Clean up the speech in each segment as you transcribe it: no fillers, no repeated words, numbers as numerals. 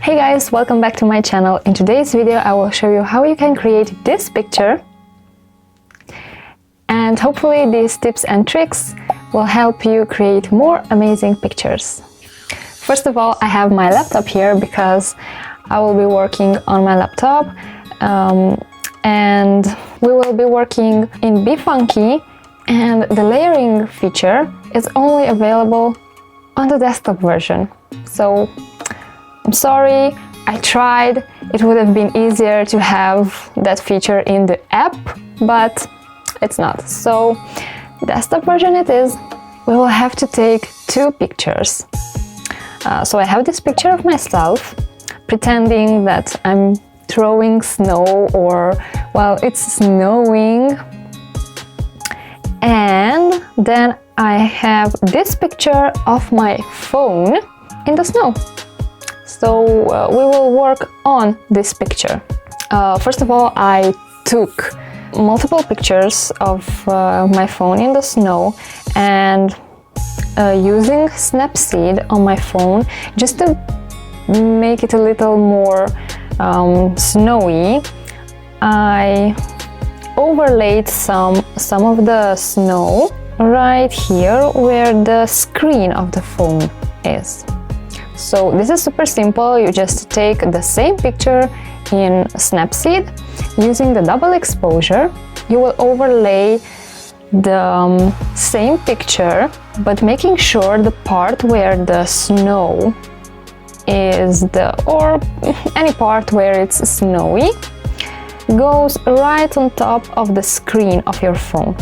Hey guys, welcome back to my channel. In today's video I will show you how you can create this picture, and hopefully these tips and tricks will help you create more amazing pictures. First of all, I have my laptop here because I will be working on my laptop, and we will be working in Be-Funky, and the layering feature is only available on the desktop version. So I'm sorry, I tried. It would have been easier to have that feature in the app, but it's not. So desktop version it is. We will have to take two pictures. So I have this picture of myself pretending that I'm throwing snow, or well, it's snowing. And then I have this picture of my phone in the snow. So we will work on this picture. First of all, I took multiple pictures of my phone in the snow, and using Snapseed on my phone just to make it a little more snowy, I overlaid some of the snow right here where the screen of the phone is. So this is super simple. You just take the same picture in Snapseed using the double exposure. You will overlay the same picture, but making sure the part where the snow is or any part where it's snowy goes right on top of the screen of your phone.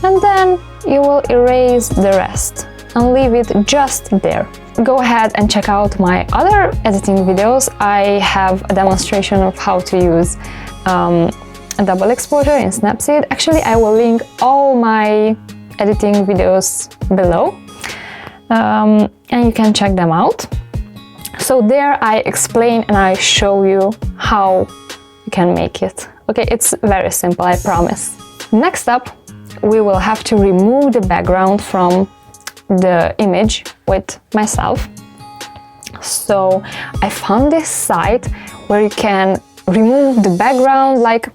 And then you will erase the rest and leave it just there. Go ahead and check out my other editing videos. I have a demonstration of how to use a double exposure in Snapseed. Actually, I will link all my editing videos below, and you can check them out. So there I explain and I show you how you can make it. Okay, it's very simple, I promise. Next up, we will have to remove the background from the image with myself. So I found this site where you can remove the background like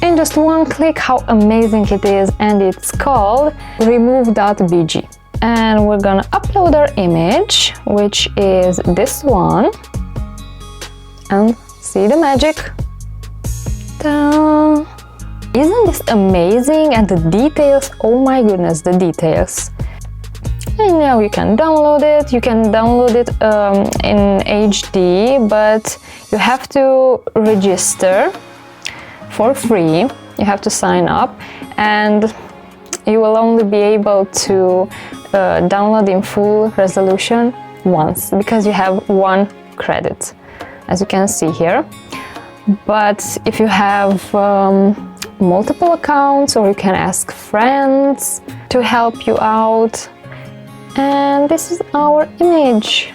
in just one click. How amazing it is! And it's called remove.bg. And we're gonna upload our image, which is this one, and see the magic. Ta-da! Isn't this amazing? And the details, oh my goodness, the details. And now you can download it. You can download it in HD, but you have to register for free. You have to sign up, and you will only be able to download in full resolution once, because you have 1 credit, as you can see here. But if you have multiple accounts, or you can ask friends to help you out. And this is our image.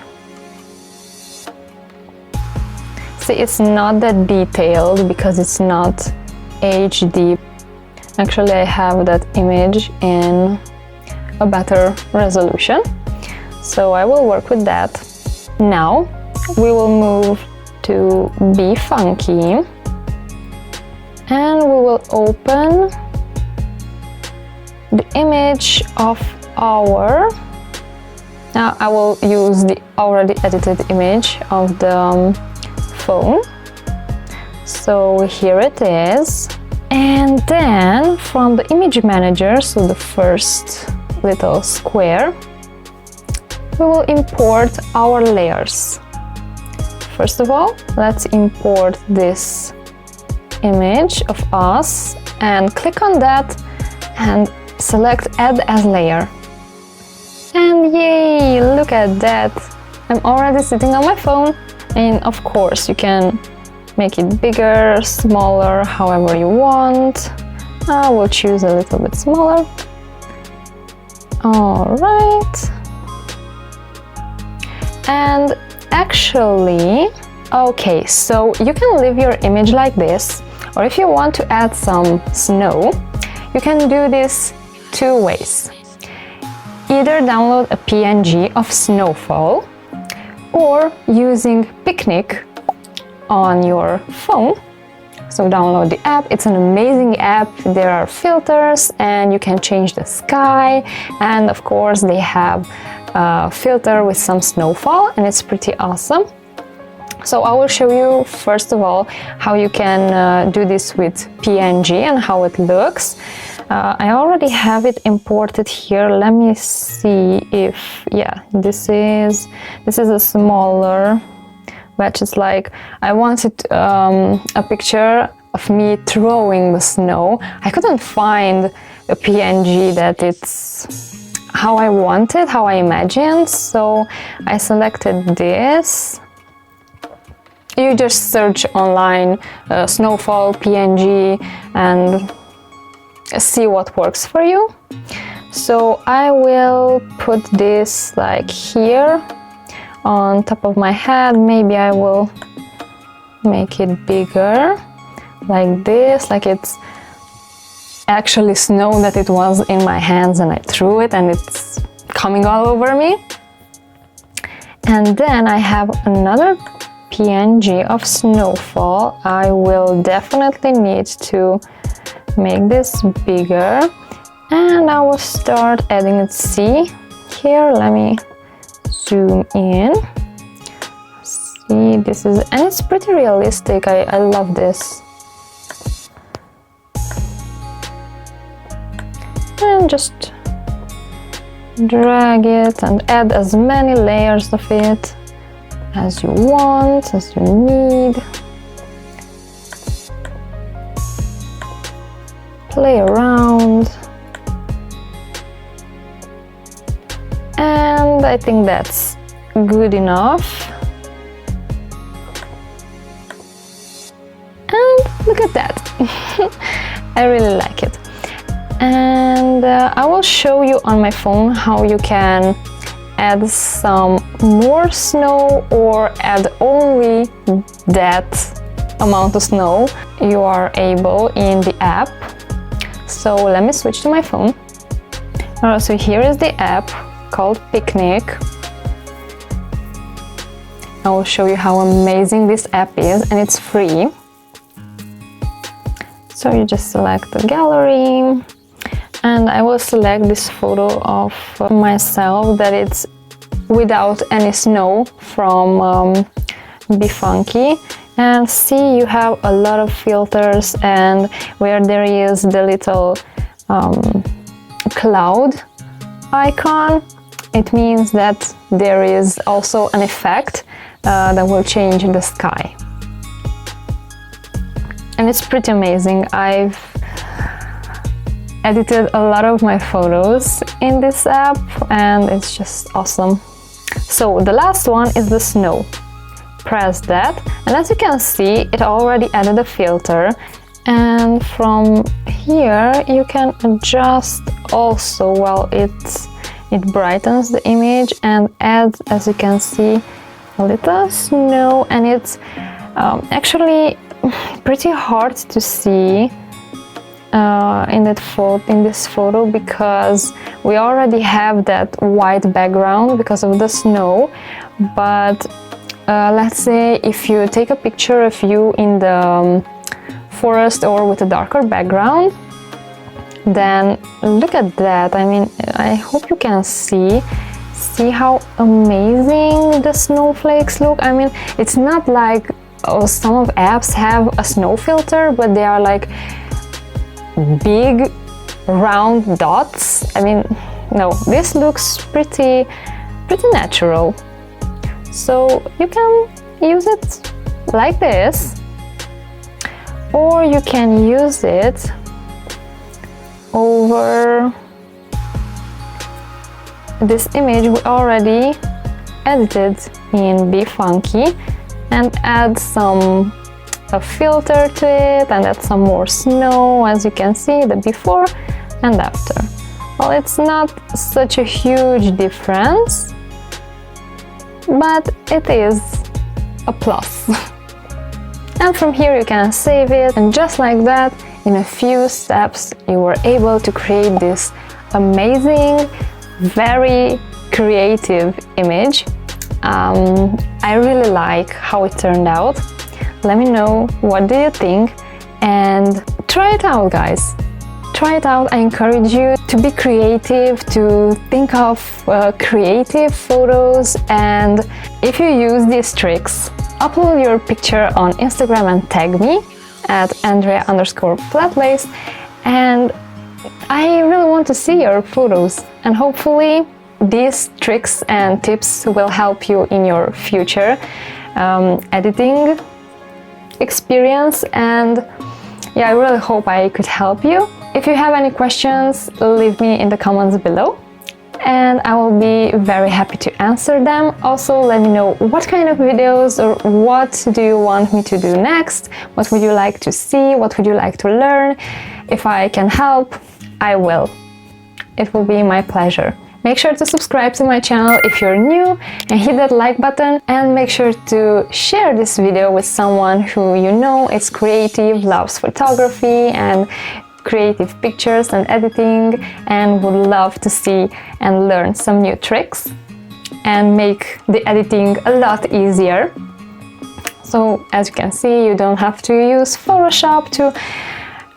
See, it's not that detailed because it's not HD. Actually, I have that image in a better resolution, so I will work with that. Now we will move to Be-Funky, and we will open the image of our... Now I will use the already edited image of the phone. So here it is. And then from the image manager, so the first little square, we will import our layers. First of all, let's import this image of us and click on that and select Add as Layer. And yay, look at that! I'm already sitting on my phone, and of course you can make it bigger, smaller, however you want. I will choose a little bit smaller. Alright. And actually, okay, so you can leave your image like this, or if you want to add some snow, you can do this 2 ways. Either download a PNG of snowfall, or using Picnic on your phone. So download the app. It's an amazing app. There are filters and you can change the sky, and of course they have a filter with some snowfall, and it's pretty awesome. So I will show you first of all how you can do this with PNG and how it looks. I already have it imported here. Let me see if, yeah, this is a smaller batch. It's like I wanted a picture of me throwing the snow. I couldn't find a PNG that it's how I wanted, how I imagined, so I selected this. You just search online snowfall PNG and see what works for you. So I will put this like here on top of my head. Maybe I will make it bigger like this, like it's actually snow that it was in my hands and I threw it and it's coming all over me. And then I have another PNG of snowfall. I will definitely need to make this bigger, and I will start adding it. See here, let me zoom in. See, this is, and it's pretty realistic. I love this. And just drag it and add as many layers of it as you want, as you need. Play around. And I think that's good enough. And look at that. I really like it. And I will show you on my phone how you can add some more snow or add only that amount of snow you are able in the app. So let me switch to my phone. So here is the app called Picnic. I will show you how amazing this app is, and it's free. So you just select the gallery, and I will select this photo of myself that it's without any snow from Be Funky. And see, you have a lot of filters, and where there is the little cloud icon, it means that there is also an effect that will change the sky. And it's pretty amazing. I've edited a lot of my photos in this app, and it's just awesome. So the last one is the snow. Press that, and as you can see, it already added a filter, and from here you can adjust also while it brightens the image and adds, as you can see, a little snow. And it's actually pretty hard to see in this photo because we already have that white background because of the snow. But let's say if you take a picture of you in the forest or with a darker background, then look at that. I mean, I hope you can see how amazing the snowflakes look. I mean, it's not like some of apps have a snow filter, but they are like big round dots. I mean, no, this looks pretty natural. So you can use it like this, or you can use it over this image we already edited in Be Funky, and add some filter to it and add some more snow, as you can see, the before and after. Well, it's not such a huge difference, but it is a plus. And from here you can save it, and just like that, in a few steps you were able to create this amazing, very creative image. I really like how it turned out. Let me know what do you think and try it out, guys. Try it out. I encourage you to be creative, to think of creative photos, and if you use these tricks, upload your picture on Instagram and tag me at Andrea_flatlace, and I really want to see your photos, and hopefully these tricks and tips will help you in your future editing experience. And yeah, I really hope I could help you. If you have any questions, leave me in the comments below and I will be very happy to answer them. Also, let me know what kind of videos or what do you want me to do next? What would you like to see? What would you like to learn? If I can help, I will. It will be my pleasure. Make sure to subscribe to my channel if you're new and hit that like button, and make sure to share this video with someone who you know is creative, loves photography and creative pictures and editing, and would love to see and learn some new tricks and make the editing a lot easier. So as you can see, you don't have to use Photoshop to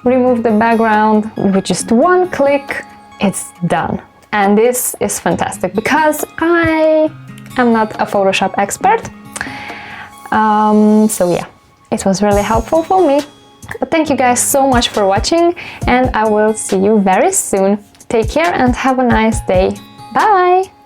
remove the background. With just one click, it's done. And this is fantastic because I am not a Photoshop expert. So yeah, it was really helpful for me. But thank you guys so much for watching, and I will see you very soon. Take care and have a nice day. Bye!